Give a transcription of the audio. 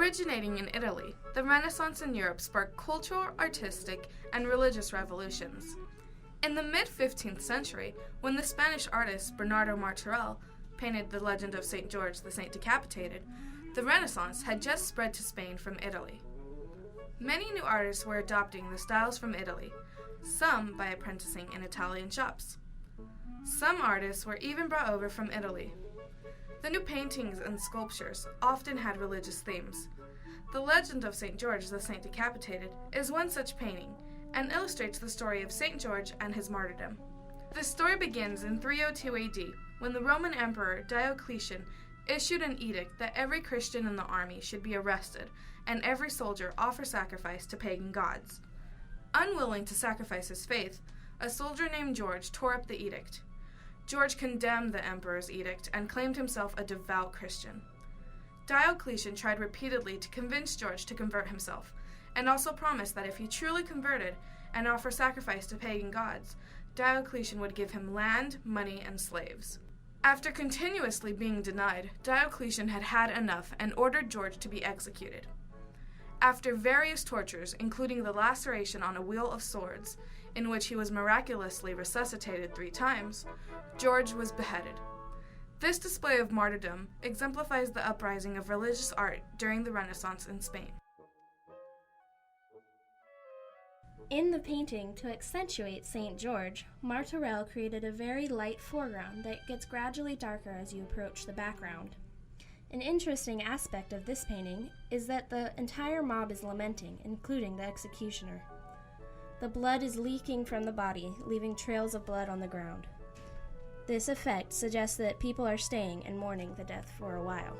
Originating in Italy, the Renaissance in Europe sparked cultural, artistic, and religious revolutions. In the mid-15th century, when the Spanish artist Bernardo Martorell painted the legend of St. George the Saint Decapitated, the Renaissance had just spread to Spain from Italy. Many new artists were adopting the styles from Italy, some by apprenticing in Italian shops. Some artists were even brought over from Italy. The new paintings and sculptures often had religious themes. The legend of St. George the Saint Decapitated is one such painting and illustrates the story of St. George and his martyrdom. The story begins in 302 AD, when the Roman Emperor Diocletian issued an edict that every Christian in the army should be arrested and every soldier offer sacrifice to pagan gods. Unwilling to sacrifice his faith, a soldier named George tore up the edict. George condemned the emperor's edict and claimed himself a devout Christian. Diocletian tried repeatedly to convince George to convert himself, and also promised that if he truly converted and offered sacrifice to pagan gods, Diocletian would give him land, money, and slaves. After continuously being denied, Diocletian had had enough and ordered George to be executed. After various tortures, including the laceration on a wheel of swords, in which he was miraculously resuscitated 3 times, George was beheaded. This display of martyrdom exemplifies the uprising of religious art during the Renaissance in Spain. In the painting, to accentuate St. George, Martorell created a very light foreground that gets gradually darker as you approach the background. An interesting aspect of this painting is that the entire mob is lamenting, including the executioner. The blood is leaking from the body, leaving trails of blood on the ground. This effect suggests that people are staying and mourning the death for a while.